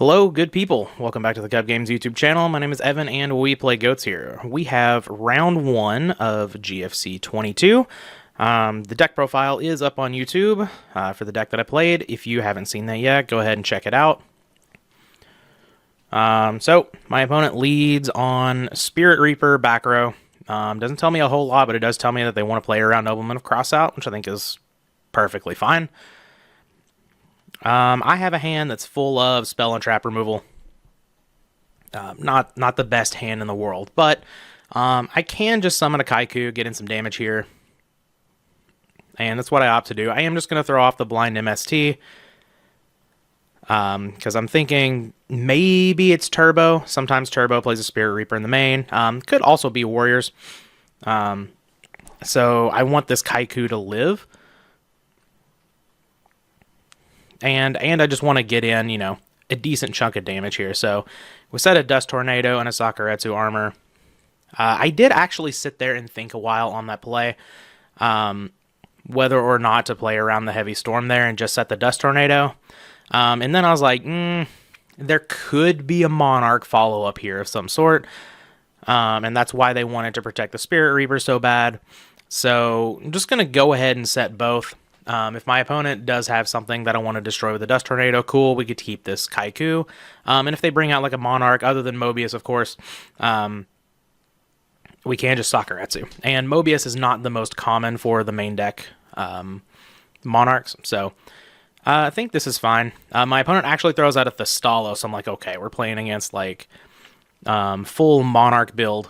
Hello, good people. Welcome back to the Kuhb Games YouTube channel. My name is Evan, and we play goats here. We have round one of GFC 22. The deck profile is up on YouTube for the deck that I played. If you haven't seen that yet, go ahead and check it out. So my opponent leads on Spirit Reaper back row. Doesn't tell me a whole lot, but it does tell me that they want to play around Nobleman of Crossout, which I think is perfectly fine. I have a hand that's full of spell and trap removal. Not the best hand in the world, but I can just summon a Kuhb, get in some damage here. And that's what I opt to do. I am just going to throw off the blind MST. Because I'm thinking maybe it's Turbo. Sometimes Turbo plays a Spirit Reaper in the main. Could also be Warriors. So I want this Kuhb to live. And I just want to get in, a decent chunk of damage here. So we set a Dust Tornado and a Sakuretsu Armor. I did actually sit there and think a while on that play. Whether or not to play around the Heavy Storm there and just set the Dust Tornado. And then I was like, there could be a Monarch follow-up here of some sort. And that's why they wanted to protect the Spirit Reaper so bad. So I'm just going to go ahead and set both. If my opponent does have something that I want to destroy with a Dust Tornado, cool, we could keep this Kuhb. And if they bring out like a Monarch, other than Mobius, of course, we can just Sakuretsu. And Mobius is not the most common for the main deck Monarchs, so I think this is fine. My opponent actually throws out a Thestalos, so I'm like, okay, we're playing against like full Monarch build,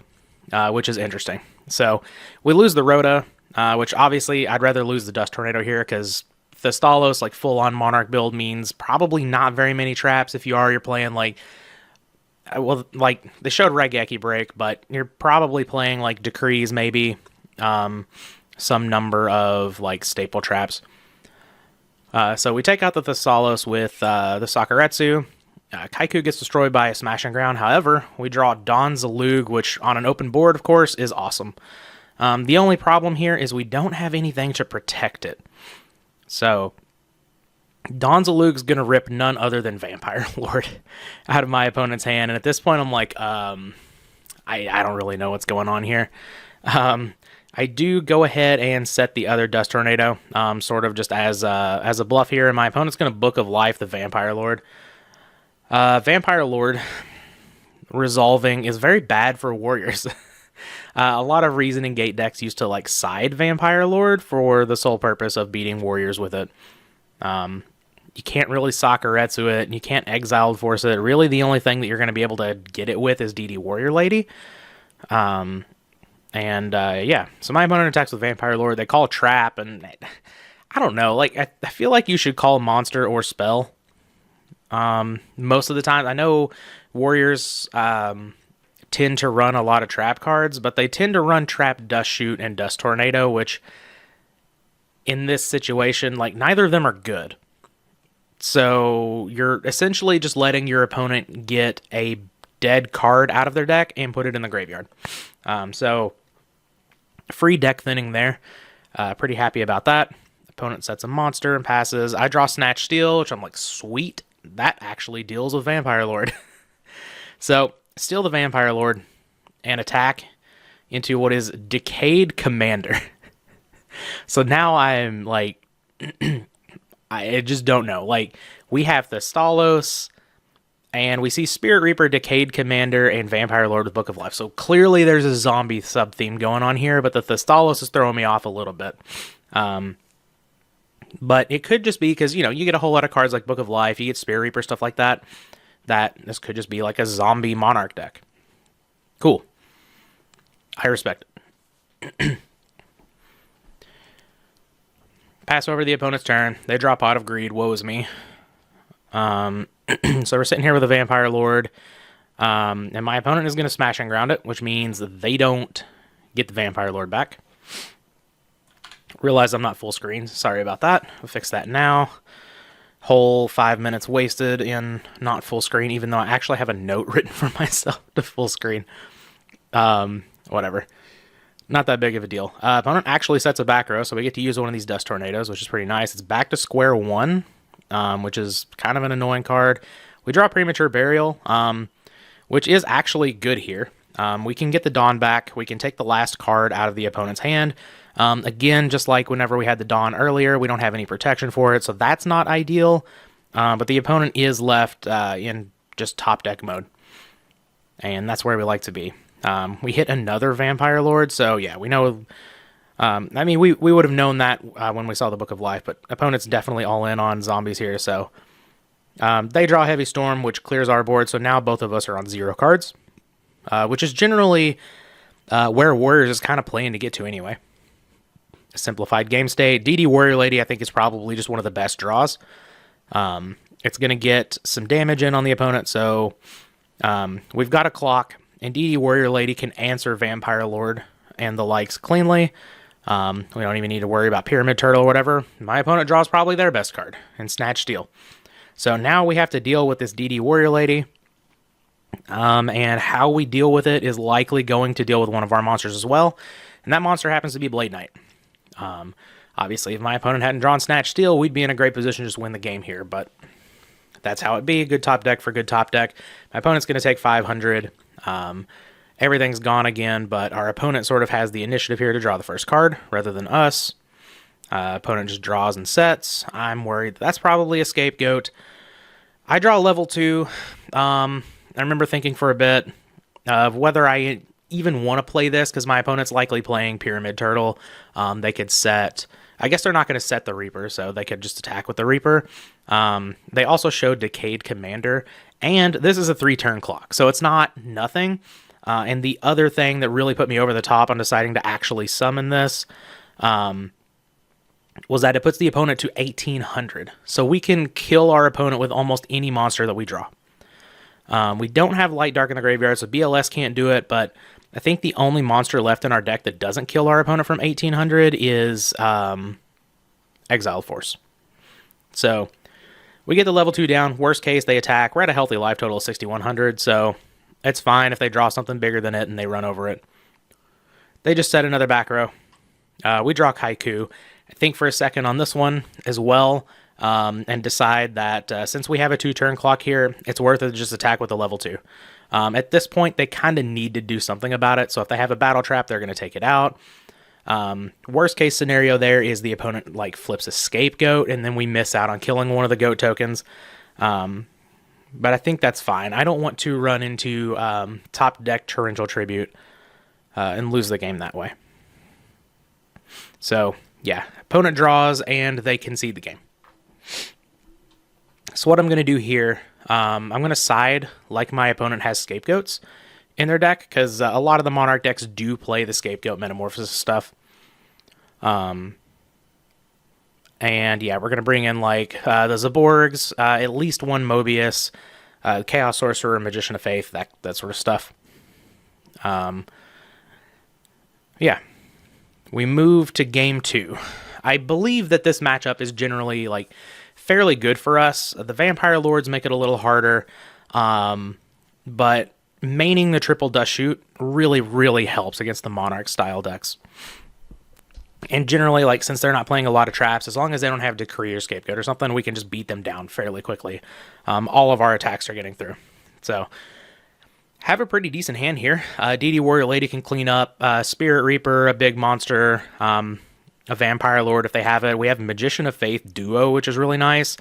which is interesting. So we lose the Rhoda. Which obviously I'd rather lose the Dust Tornado here because Thestalos, like full-on Monarch build, means probably not very many traps. If you're playing like, well, like they showed Raigeki Break, but you're probably playing like Decrees, maybe some number of like staple traps. So we take out the Thestalos with the Sakuretsu. Kuhb gets destroyed by a Smash and Ground. However, we draw Don Zalug, which on an open board, of course, is awesome. The only problem here is we don't have anything to protect it. So, Don Zalug's going to rip none other than Vampire Lord out of my opponent's hand. And at this point, I'm like, I don't really know what's going on here. I do go ahead and set the other Dust Tornado, sort of just as a bluff here. And my opponent's going to Book of Life the Vampire Lord. Vampire Lord resolving is very bad for Warriors. A lot of Reasoning Gate decks used to like side Vampire Lord for the sole purpose of beating Warriors with it. You can't really Sakuretsu it, and you can't Exiled Force it. Really, the only thing that you're going to be able to get it with is DD Warrior Lady. Yeah, so my opponent attacks with Vampire Lord. They call Trap, and I don't know. Like I feel like you should call Monster or Spell. Most of the time, I know Warriors tend to run a lot of trap cards, but they tend to run Trap, Dust Shoot, and Dust Tornado, which in this situation, like neither of them are good. So you're essentially just letting your opponent get a dead card out of their deck and put it in the graveyard. So free deck thinning there. Pretty happy about that. Opponent sets a monster and passes. I draw Snatch Steal, which I'm like, sweet. That actually deals with Vampire Lord. So steal the Vampire Lord and attack into what is Decayed Commander. So now I'm like, I just don't know. Like, we have Thestalos, and we see Spirit Reaper, Decayed Commander, and Vampire Lord with Book of Life. So clearly there's a zombie sub-theme going on here, but the Thestalos is throwing me off a little bit. But it could just be because, you get a whole lot of cards like Book of Life, you get Spirit Reaper, stuff like that. This could just be like a Zombie Monarch deck. Cool. I respect it. Pass over the opponent's turn. They draw Pot of Greed. Woe is me. So we're sitting here with a Vampire Lord. And my opponent is going to Smash and Ground it, which means that they don't get the Vampire Lord back. Realize I'm not full screen. Sorry about that. We'll fix that now. Whole 5 minutes wasted in not full screen, even though I actually have a note written for myself to full screen. Whatever. Not that big of a deal. Opponent actually sets a back row, so we get to use one of these Dust Tornadoes, which is pretty nice. It's back to square one, which is kind of an annoying card. We draw Premature Burial, which is actually good here. We can get the Dawn back. We can take the last card out of the opponent's hand. Again, just like whenever we had the Dawn earlier, we don't have any protection for it, so that's not ideal. But the opponent is left in just top deck mode. And that's where we like to be. We hit another Vampire Lord, so yeah, we know... I mean, we would have known that when we saw the Book of Life, but opponent's definitely all in on zombies here, so... they draw Heavy Storm, which clears our board, so now both of us are on 0 cards. Which is generally where Warriors is kind of playing to get to anyway. Simplified game state. DD Warrior Lady, I think, is probably just one of the best draws. It's going to get some damage in on the opponent, so we've got a clock, and DD Warrior Lady can answer Vampire Lord and the likes cleanly. We don't even need to worry about Pyramid Turtle or whatever. My opponent draws probably their best card, and Snatch Steel. So now we have to deal with this DD Warrior Lady. And how we deal with it is likely going to deal with one of our monsters as well. And that monster happens to be Blade Knight. Obviously, if my opponent hadn't drawn Snatch Steel, we'd be in a great position to just win the game here. But that's how it be. Good top deck for good top deck. My opponent's going to take 500. Everything's gone again, but our opponent sort of has the initiative here to draw the first card rather than us. Opponent just draws and sets. I'm worried that's probably a Scapegoat. I draw level 2. I remember thinking for a bit of whether I even want to play this because my opponent's likely playing Pyramid Turtle. They could set... I guess they're not going to set the Reaper, so they could just attack with the Reaper. They also showed Decayed Commander, and this is a 3-turn clock, so it's not nothing. And the other thing that really put me over the top on deciding to actually summon this was that it puts the opponent to 1,800. So we can kill our opponent with almost any monster that we draw. We don't have Light Dark in the graveyard, so BLS can't do it, but I think the only monster left in our deck that doesn't kill our opponent from 1,800 is Exiled Force. So we get the level 2 down. Worst case, they attack. We're at a healthy life total of 6,100, so it's fine if they draw something bigger than it and they run over it. They just set another back row. We draw Kaiku. I think for a second on this one as well, and decide that since we have a 2-turn clock here, it's worth it to just attack with a level 2. At this point, they kind of need to do something about it, so if they have a battle trap, they're going to take it out. Worst case scenario there is the opponent like flips a Scapegoat, and then we miss out on killing one of the goat tokens. But I think that's fine. I don't want to run into top deck Torrential Tribute and lose the game that way. So, yeah, opponent draws, and they concede the game. So what I'm going to do here, I'm going to side like my opponent has Scapegoats in their deck, because a lot of the Monarch decks do play the Scapegoat Metamorphosis stuff. And yeah, we're going to bring in like the Zaborgs, at least one Mobius, Chaos Sorcerer, Magician of Faith, that sort of stuff. Yeah. We move to game 2. I believe that this matchup is generally like fairly good for us. The Vampire Lords make it a little harder, but maining the triple Dust Shoot really, really helps against the Monarch style decks. And generally, like, since they're not playing a lot of traps, as long as they don't have Decree or Scapegoat or something, we can just beat them down fairly quickly. All of our attacks are getting through. So, have a pretty decent hand here. DD Warrior Lady can clean up. Spirit Reaper, a big monster. A Vampire Lord if they have it. We have Magician of Faith Duo, which is really nice.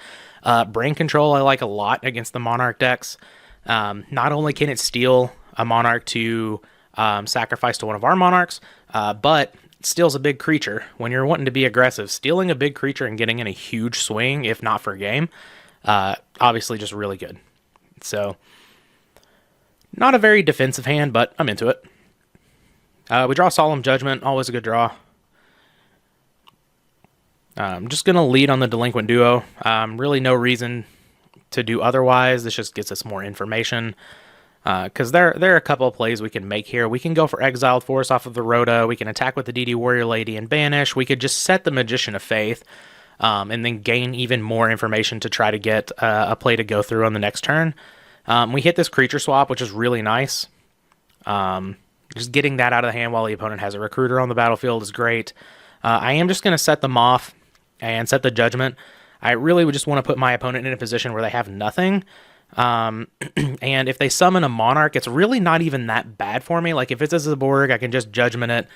Brain Control I like a lot against the Monarch decks. Not only can it steal a Monarch to sacrifice to one of our Monarchs, but it steals a big creature. When you're wanting to be aggressive, stealing a big creature and getting in a huge swing, if not for game, obviously just really good. So, not a very defensive hand, but I'm into it. We draw Solemn Judgment, always a good draw. I'm just going to lead on the Delinquent Duo. Really no reason to do otherwise. This just gets us more information. Because there are a couple of plays we can make here. We can go for Exiled Force off of the Rhoda. We can attack with the DD Warrior Lady and banish. We could just set the Magician of Faith and then gain even more information to try to get a play to go through on the next turn. We hit this creature swap, which is really nice. Just getting that out of the hand while the opponent has a Recruiter on the battlefield is great. I am just going to set them off and set the Judgment. I really would just want to put my opponent in a position where they have nothing. And if they summon a Monarch, it's really not even that bad for me. Like, if it's a Zaborg, I can just Judgment it.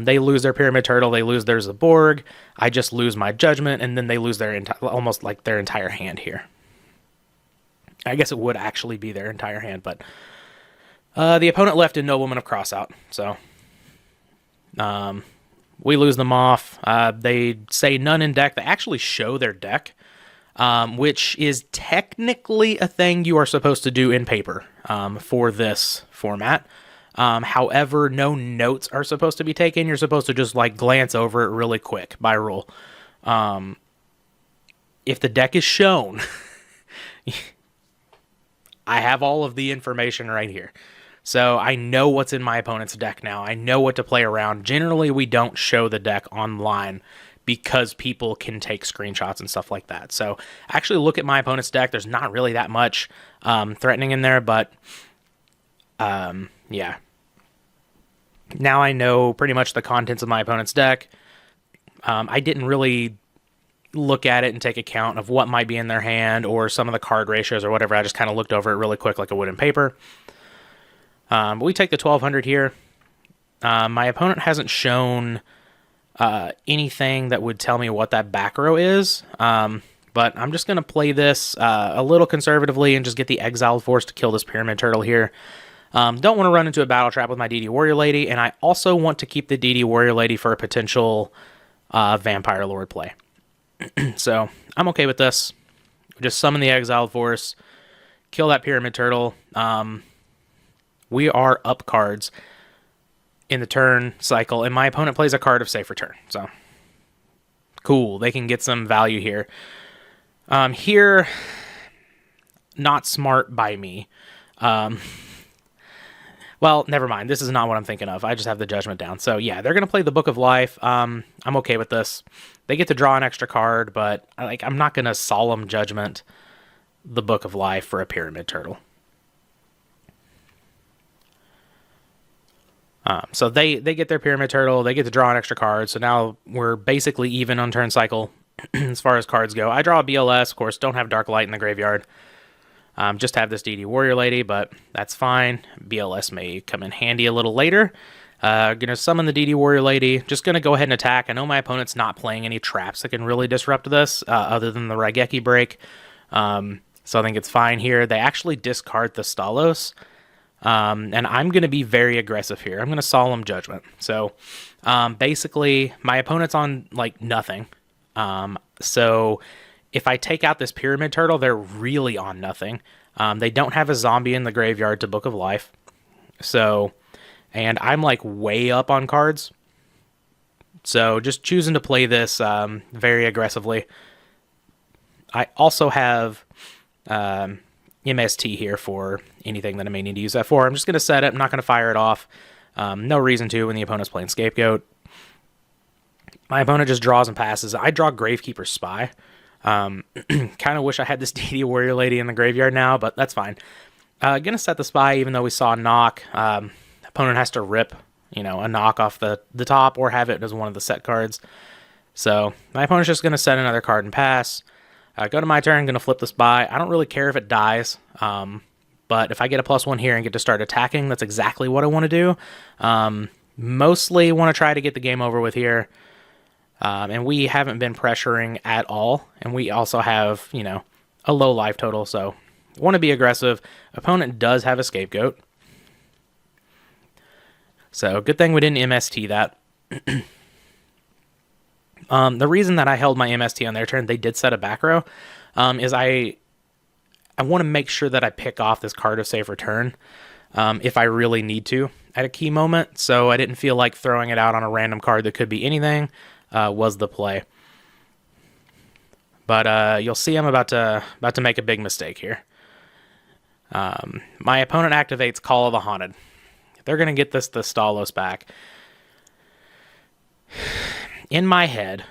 They lose their Pyramid Turtle, they lose their Zaborg. I just lose my Judgment, and then they lose their almost like their entire hand here. I guess it would actually be their entire hand, but the opponent left in Nobleman of Crossout, so we lose them off. They say none in deck. They actually show their deck, which is technically a thing you are supposed to do in paper for this format. However, no notes are supposed to be taken. You're supposed to just like glance over it really quick by rule. If the deck is shown, I have all of the information right here. So I know what's in my opponent's deck now. I know what to play around. Generally, we don't show the deck online because people can take screenshots and stuff like that. So actually look at my opponent's deck. There's not really that much threatening in there, but yeah. Now I know pretty much the contents of my opponent's deck. I didn't really look at it and take account of what might be in their hand or some of the card ratios or whatever. I just kind of looked over it really quick like I would in paper. But we take the 1200 here. My opponent hasn't shown anything that would tell me what that back row is. But I'm just going to play this a little conservatively and just get the Exiled Force to kill this Pyramid Turtle here. Don't want to run into a battle trap with my DD Warrior Lady, and I also want to keep the DD Warrior Lady for a potential Vampire Lord play. So I'm okay with this. Just summon the Exiled Force, kill that Pyramid Turtle. We are up cards in the turn cycle, and my opponent plays a card of Safe Return. So cool, they can get some value here. Here, not smart by me. Well, never mind. This is not what I'm thinking of. I just have the Judgment down. So yeah, they're going to play the Book of Life. I'm okay with this. They get to draw an extra card, but I'm not going to Solemn Judgment the Book of Life for a Pyramid Turtle. So they get their Pyramid Turtle. They get to draw an extra card. So now we're basically even on turn cycle as far as cards go. I draw a BLS. Of course, don't have Dark Light in the graveyard. Just have this DD Warrior Lady, but that's fine. BLS may come in handy a little later. Gonna summon the DD Warrior Lady. Just gonna go ahead and attack. I know my opponent's not playing any traps that can really disrupt this, other than the Raigeki break. So I think it's fine here. They actually discard the Stalos. And I'm going to be very aggressive here. I'm going to Solemn Judgment. So basically, my opponent's on like nothing. So if I take out this Pyramid Turtle, they're really on nothing. They don't have a zombie in the graveyard to Book of Life. So, and I'm like way up on cards. So just choosing to play this very aggressively. I also have MST here for anything that I may need to use that for. I'm just going to set it. I'm not going to fire it off. No reason to when the opponent's playing Scapegoat. My opponent just draws and passes. I draw Gravekeeper's Spy. Kind of wish I had this DD Warrior Lady in the graveyard now, but that's fine. Gonna set the Spy even though we saw a knock. Opponent has to rip, a knock off the top or have it as one of the set cards. So my opponent's just gonna set another card and pass. Go to my turn, going to flip the Spy. I don't really care if it dies, but if I get a +1 here and get to start attacking, that's exactly what I want to do. Mostly want to try to get the game over with here, and we haven't been pressuring at all, and we also have, a low life total, so want to be aggressive. Opponent does have a Scapegoat, so good thing we didn't MST that. The reason that I held my MST on their turn, they did set a back row, is I want to make sure that I pick off this card of Safe Return if I really need to at a key moment, so I didn't feel like throwing it out on a random card that could be anything was the play. But you'll see I'm about to make a big mistake here. My opponent activates Call of the Haunted. They're going to get the Stalos back. In my head,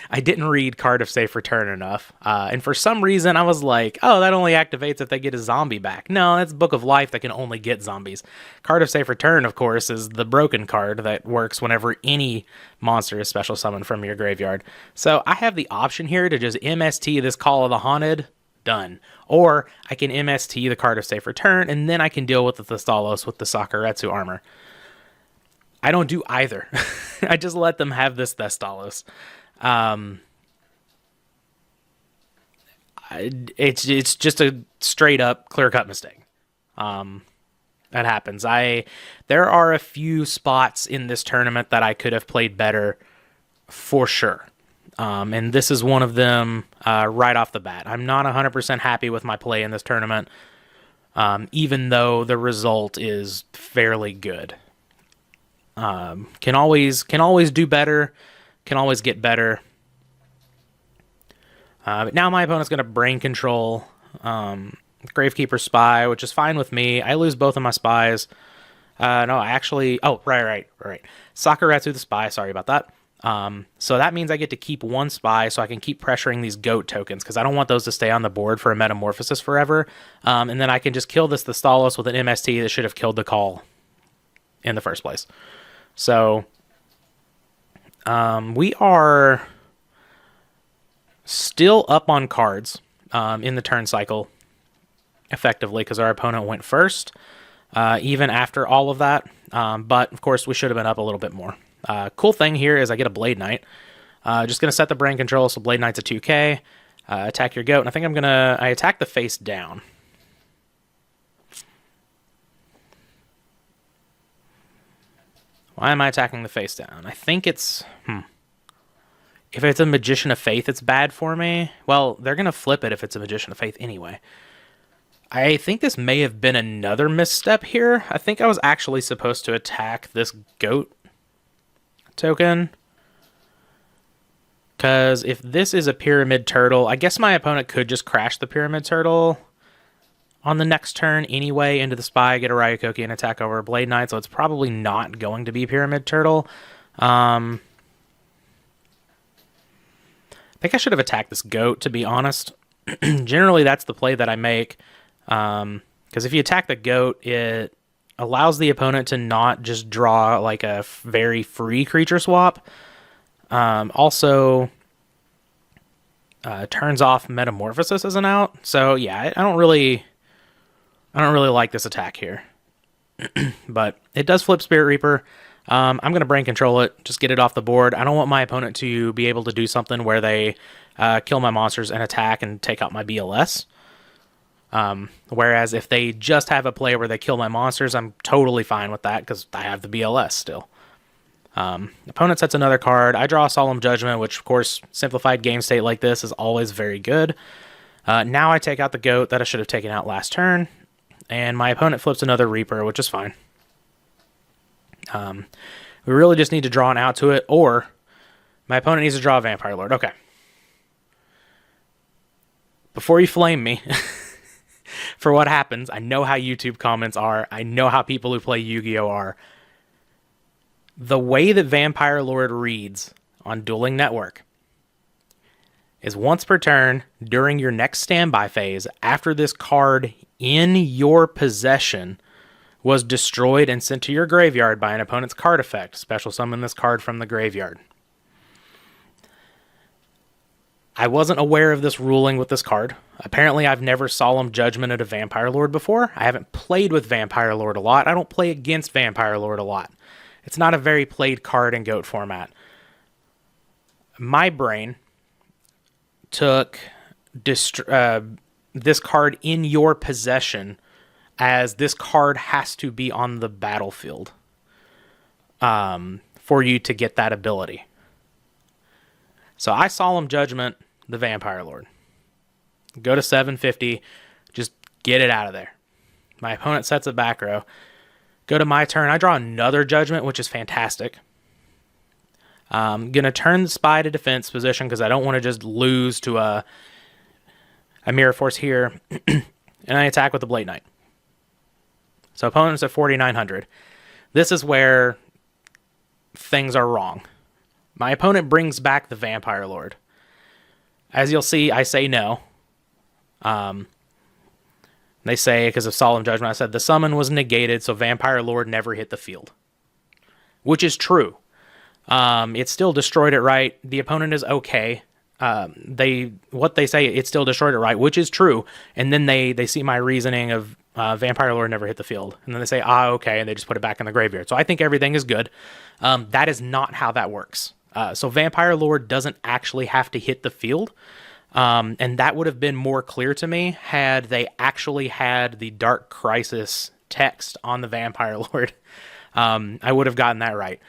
I didn't read Card of Safe Return enough, and for some reason I was like, oh, that only activates if they get a zombie back. No, that's Book of Life that can only get zombies. Card of Safe Return, of course, is the broken card that works whenever any monster is special summoned from your graveyard. So I have the option here to just MST this Call of the Haunted, done. Or I can MST the card of safe return, and then I can deal with the Thastalos with the Sakuretsu armor. I don't do either. I just let them have this Thastalos. It's just a straight up clear cut mistake. That happens. There are a few spots in this tournament that I could have played better for sure. And this is one of them right off the bat. I'm not 100% happy with my play in this tournament, even though the result is fairly good. Can always do better, can always get better. But now my opponent's going to brain control Gravekeeper Spy, which is fine with me. I lose both of my spies. No, I actually... Oh, right. Sakuretsu the Spy, sorry about that. So that means I get to keep one spy so I can keep pressuring these goat tokens because I don't want those to stay on the board for a metamorphosis forever. And then I can just kill this Thastalos with an MST that should have killed the call in the first place. So we are still up on cards in the turn cycle effectively because our opponent went first even after all of that. But of course we should have been up a little bit more. Cool thing here is I get a Blade Knight. Just going to set the brain control, so Blade Knight's a 2k. Attack your goat, and I think I attack the face down. Why am I attacking the face down? I think it's... If it's a Magician of Faith, it's bad for me. Well, they're going to flip it if it's a Magician of Faith anyway. I think this may have been another misstep here. I think I was actually supposed to attack this goat token. Because if this is a Pyramid Turtle, I guess my opponent could just crash the Pyramid Turtle on the next turn anyway into the Spy, get a Ryokoki, and attack over a Blade Knight, so it's probably not going to be Pyramid Turtle. I think I should have attacked this goat, to be honest. Generally, that's the play that I make. Because if you attack the goat, it allows the opponent to not just draw like a very free creature swap. Also, turns off Metamorphosis as an out. So yeah, I don't really like this attack here. But it does flip Spirit Reaper. I'm going to brain control it, just get it off the board. I don't want my opponent to be able to do something where they kill my monsters and attack and take out my BLS. Whereas if they just have a play where they kill my monsters, I'm totally fine with that because I have the BLS still. Opponent sets another card. I draw a Solemn Judgment, which of course, simplified game state like this is always very good. Now I take out the goat that I should have taken out last turn. And my opponent flips another Reaper, which is fine. We really just need to draw an out to it, or my opponent needs to draw a Vampire Lord. Okay. Before you flame me for what happens, I know how YouTube comments are. I know how people who play Yu-Gi-Oh! Are. The way that Vampire Lord reads on Dueling Network is once per turn during your next standby phase after this card in your possession was destroyed and sent to your graveyard by an opponent's card effect. Special summon this card from the graveyard. I wasn't aware of this ruling with this card. Apparently, I've never Solemn Judgmented a Vampire Lord before. I haven't played with Vampire Lord a lot. I don't play against Vampire Lord a lot. It's not a very played card in GOAT format. My brain took this card in your possession as this card has to be on the battlefield for you to get that ability. So I Solemn Judgment the Vampire Lord. Go to 750. Just get it out of there. My opponent sets a back row. Go to my turn. I draw another Judgment, which is fantastic. I'm going to turn the Spy to defense position because I don't want to just lose to a Mirror Force here. And I attack with the Blade Knight. So opponent's at 4,900. This is where things are wrong. My opponent brings back the Vampire Lord. As you'll see, I say no. They say, because of Solemn Judgment, I said the summon was negated, so Vampire Lord never hit the field. Which is true. It still destroyed it right. The opponent is okay. what they say, it still destroyed it, right? Which is true. And then they see my reasoning of Vampire Lord never hit the field. And then they say, okay, and they just put it back in the graveyard. So I think everything is good. That is not how that works. So Vampire Lord doesn't actually have to hit the field. And that would have been more clear to me had they actually had the Dark Crisis text on the Vampire Lord. I would have gotten that right.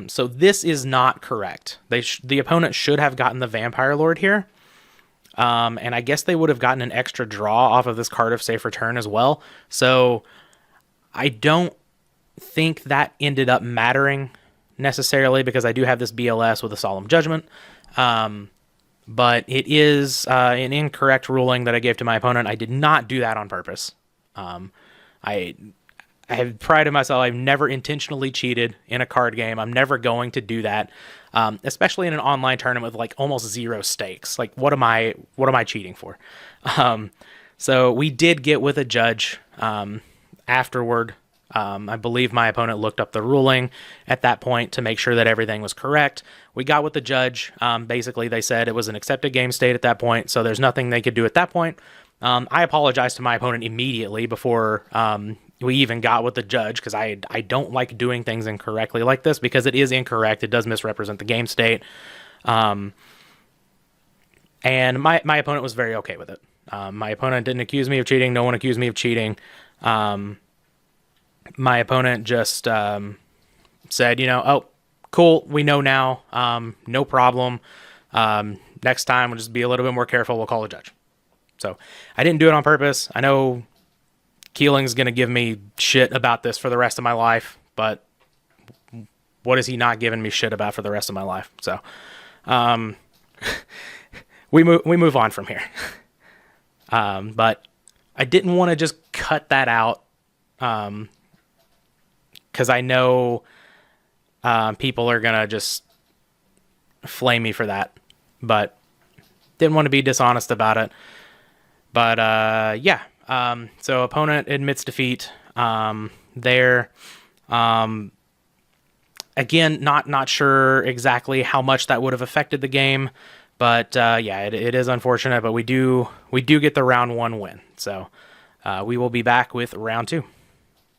So this is not correct. The opponent should have gotten the Vampire Lord here. And I guess they would have gotten an extra draw off of this card of Safe Return as well. So I don't think that ended up mattering necessarily, because I do have this BLS with a Solemn Judgment. But it is an incorrect ruling that I gave to my opponent. I did not do that on purpose. I have prided myself. I've never intentionally cheated in a card game. I'm never going to do that, especially in an online tournament with like almost zero stakes. Like, what am I cheating for? So we did get with a judge afterward. I believe my opponent looked up the ruling at that point to make sure that everything was correct. We got with the judge. Basically, they said it was an accepted game state at that point, so there's nothing they could do at that point. I apologized to my opponent immediately before we even got with the judge, because I don't like doing things incorrectly like this, because it is incorrect. It does misrepresent the game state. And my opponent was very okay with it. My opponent didn't accuse me of cheating. No one accused me of cheating. My opponent just said, oh, cool, we know now, no problem. Next time, we'll just be a little bit more careful. We'll call a judge. So I didn't do it on purpose. I know Keeling's going to give me shit about this for the rest of my life, but what is he not giving me shit about for the rest of my life? So we move on from here. But I didn't want to just cut that out, because I know people are going to just flame me for that, but didn't want to be dishonest about it. But yeah, so opponent admits defeat there. Again, not sure exactly how much that would have affected the game, but yeah, it is unfortunate, but we do get the round 1 win. So we will be back with round 2.